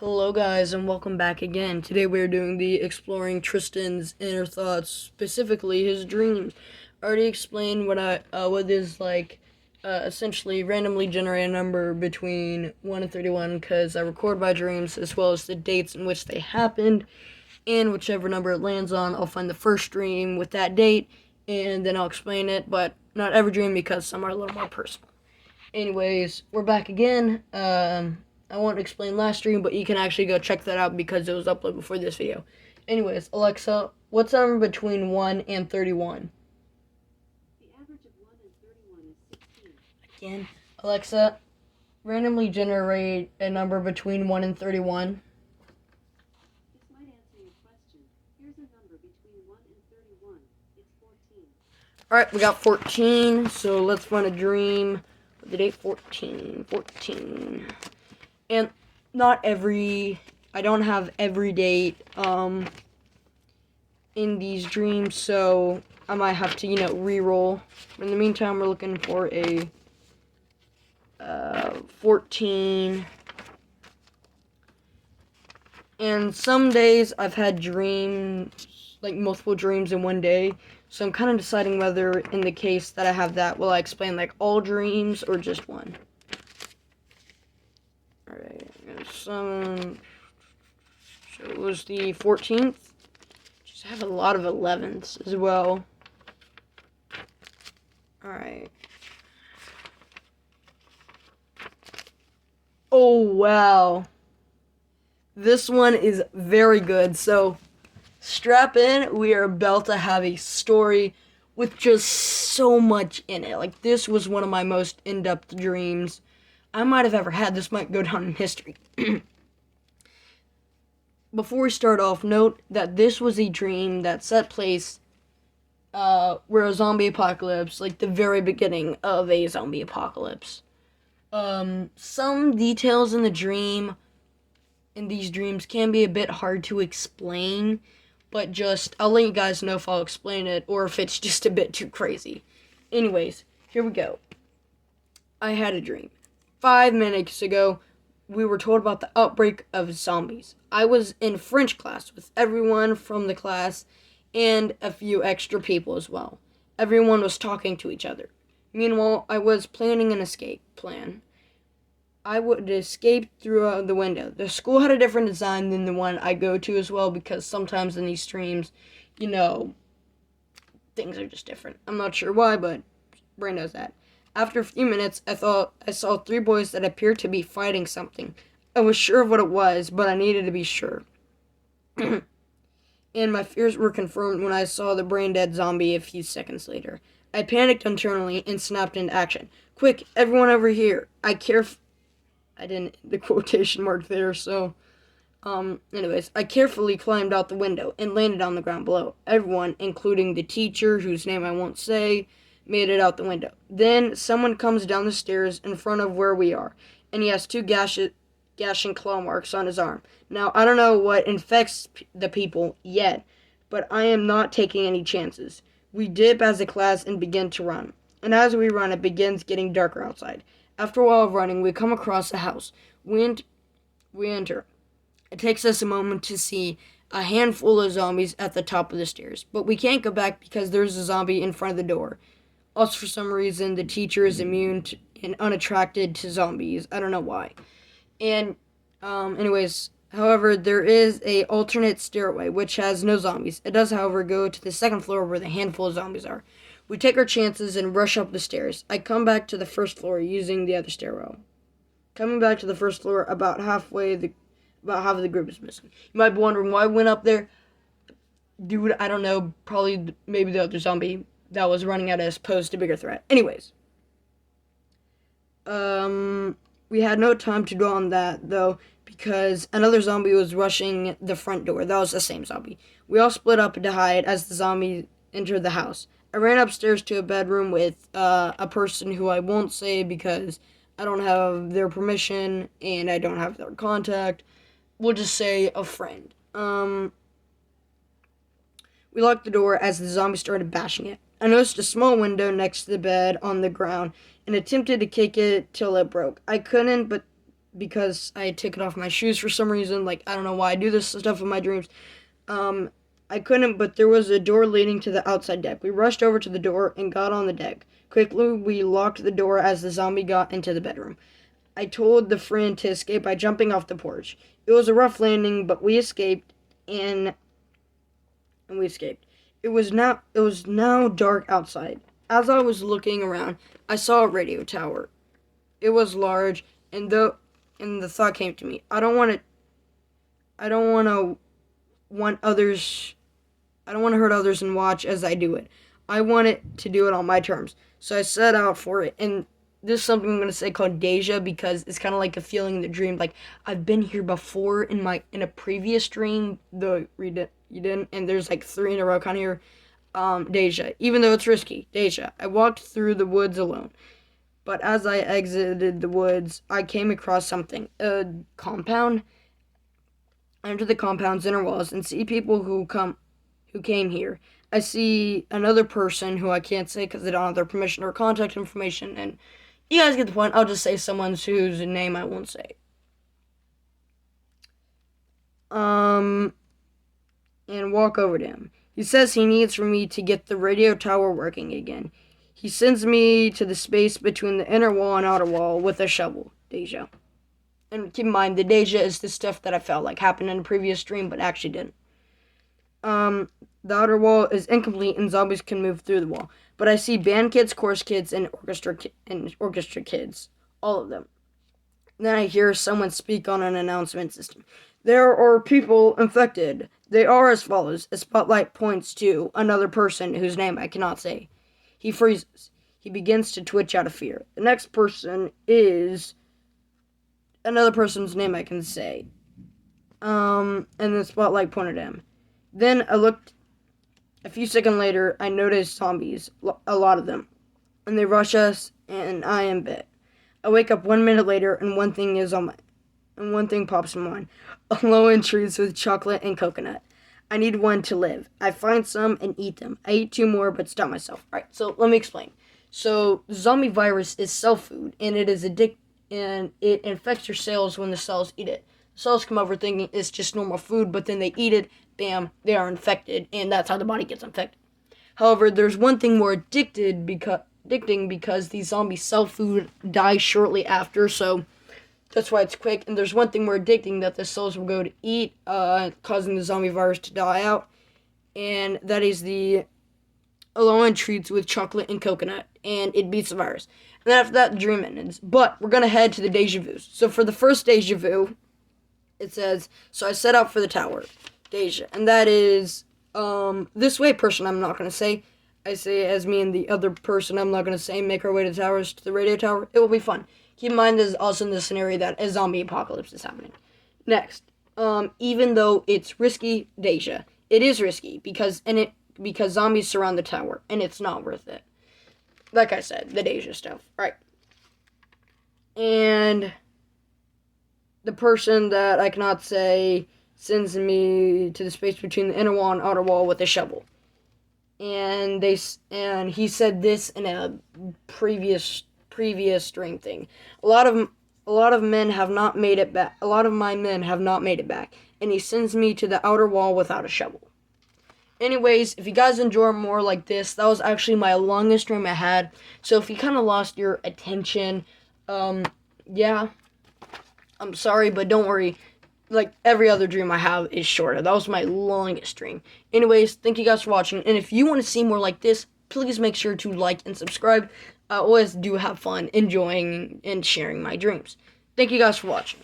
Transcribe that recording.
Hello, guys, and welcome back again. Today we're doing the exploring Tristan's inner thoughts, specifically his dreams. I already explained what is like. Essentially, randomly generate a number between 1 and 31 because I record my dreams as well as the dates in which they happened, and whichever number it lands on, I'll find the first dream with that date, and then I'll explain it. But not every dream because some are a little more personal. Anyways, we're back again. I won't explain last stream, but you can actually go check that out because it was uploaded before this video. Anyways, Alexa, what's the number between 1 and 31? The average of 1 and 31 is 16. Again, Alexa, randomly generate a number between 1 and 31. This might answer your question. Here's a number between 1 and 31. It's 14. Alright, we got 14, so let's run a dream. The date 14. 14. And I don't have every date in these dreams, so I might have to, re-roll. In the meantime, we're looking for a 14. And some days I've had dreams, like multiple dreams in one day, so I'm kind of deciding whether, in the case that I have that, will I explain like all dreams or just one? Alright, so it was the 14th. Just have a lot of 11ths as well. Alright. Oh, wow. This one is very good, so strap in. We are about to have a story with just so much in it. Like, this was one of my most in-depth dreams I might have ever had. This might go down in history. Before we start off, note that this was a dream that set place where a zombie apocalypse, like the very beginning of a zombie apocalypse. Some details in these dreams can be a bit hard to explain, but I'll let you guys know if I'll explain it or if it's just a bit too crazy. Anyways, here we go. I had a dream. 5 minutes ago, we were told about the outbreak of zombies. I was in French class with everyone from the class and a few extra people as well. Everyone was talking to each other. Meanwhile, I was planning an escape plan. I would escape through the window. The school had a different design than the one I go to as well, because sometimes in these streams, things are just different. I'm not sure why, but brain knows that. After a few minutes, I thought I saw 3 boys that appeared to be fighting something. I was sure of what it was, but I needed to be sure. And my fears were confirmed when I saw the brain-dead zombie a few seconds later. I panicked internally and snapped into action. Quick, everyone over here. I didn't the quotation mark there, so anyways, I carefully climbed out the window and landed on the ground below. Everyone, including the teacher, whose name I won't say, made it out the window. Then someone comes down the stairs in front of where we are, and he has 2 gashing claw marks on his arm. Now, I don't know what infects the people yet, but I am not taking any chances. We dip as a class and begin to run. And as we run, it begins getting darker outside. After a while of running, we come across a house. We enter. It takes us a moment to see a handful of zombies at the top of the stairs, but we can't go back because there's a zombie in front of the door. Also, for some reason, the teacher is immune to and unattracted to zombies. I don't know why. And, anyways, however, there is a alternate stairway, which has no zombies. It does, however, go to the second floor where the handful of zombies are. We take our chances and rush up the stairs. I come back to the first floor using the other stairwell. Coming back to the first floor, about half of the group is missing. You might be wondering why I went up there. Dude, I don't know. Probably, maybe the other zombie that was running at us posed a bigger threat. Anyways. We had no time to dwell on that, though, because another zombie was rushing the front door. That was the same zombie. We all split up to hide as the zombie entered the house. I ran upstairs to a bedroom with a person who I won't say because I don't have their permission and I don't have their contact. We'll just say a friend. We locked the door as the zombie started bashing it. I noticed a small window next to the bed on the ground and attempted to kick it till it broke. I couldn't, but because I had taken off my shoes for some reason. Like, I don't know why I do this stuff in my dreams. I couldn't, but there was a door leading to the outside deck. We rushed over to the door and got on the deck. Quickly, we locked the door as the zombie got into the bedroom. I told the friend to escape by jumping off the porch. It was a rough landing, but we escaped, and we escaped. It was now dark outside. As I was looking around, I saw a radio tower. It was large, and the thought came to me. I don't want to hurt others and watch as I do it. I want it to do it on my terms. So I set out for it, and this is something I'm gonna say called deja, because it's kind of like a feeling in the dream. Like, I've been here before in a previous dream, though you didn't, and there's like 3 in a row kind of here. Deja. Even though it's risky, deja. I walked through the woods alone, but as I exited the woods, I came across something. A compound. I enter the compound's inner walls and see people who came here. I see another person who I can't say because they don't have their permission or contact information, and you guys get the point. I'll just say someone whose name I won't say. And walk over to him. He says he needs for me to get the radio tower working again. He sends me to the space between the inner wall and outer wall with a shovel. Deja. And keep in mind, the deja is the stuff that I felt like happened in a previous dream, but actually didn't. The outer wall is incomplete and zombies can move through the wall. But I see band kids, chorus kids, and orchestra kids. All of them. Then I hear someone speak on an announcement system. There are people infected. They are as follows. A spotlight points to another person whose name I cannot say. He freezes. He begins to twitch out of fear. The next person is another person's name I can say. And the spotlight pointed at him. Then I looked. A few seconds later, I noticed zombies, a lot of them, and they rush us, and I am bit. I wake up 1 minute later, and one thing pops in mind: alone trees with chocolate and coconut. I need one to live. I find some and eat them. I eat 2 more, but stop myself. All right, so let me explain. So zombie virus is cell food, and it infects your cells when the cells eat it. The cells come over thinking it's just normal food, but then they eat it. Bam, they are infected, and that's how the body gets infected. However, there's one thing more addicting because these zombie cell food die shortly after, so that's why it's quick. And there's one thing more addicting that the cells will go to eat, causing the zombie virus to die out, and that is the alone treats with chocolate and coconut, and it beats the virus. And then after that, the dream ends. But we're gonna head to the deja vus. So for the first deja vu, it says, so I set out for the tower. Deja. And that is, this way person I'm not going to say. I say as me and the other person I'm not going to say make our way to the towers, to the radio tower. It will be fun. Keep in mind, this is also in the scenario that a zombie apocalypse is happening. Next, even though it's risky, Deja. It is risky because zombies surround the tower, and it's not worth it. Like I said, the Deja stuff. Right. And the person that I cannot say sends me to the space between the inner wall and outer wall with a shovel. And he said this in a previous dream thing. A lot of men have not made it back. A lot of my men have not made it back, and he sends me to the outer wall without a shovel. Anyways, if you guys enjoy more like this, that was actually my longest dream I had. So if you kind of lost your attention, yeah, I'm sorry, but don't worry. Like, every other dream I have is shorter. That was my longest dream. Anyways, thank you guys for watching. And if you want to see more like this, please make sure to like and subscribe. I always do have fun enjoying and sharing my dreams. Thank you guys for watching.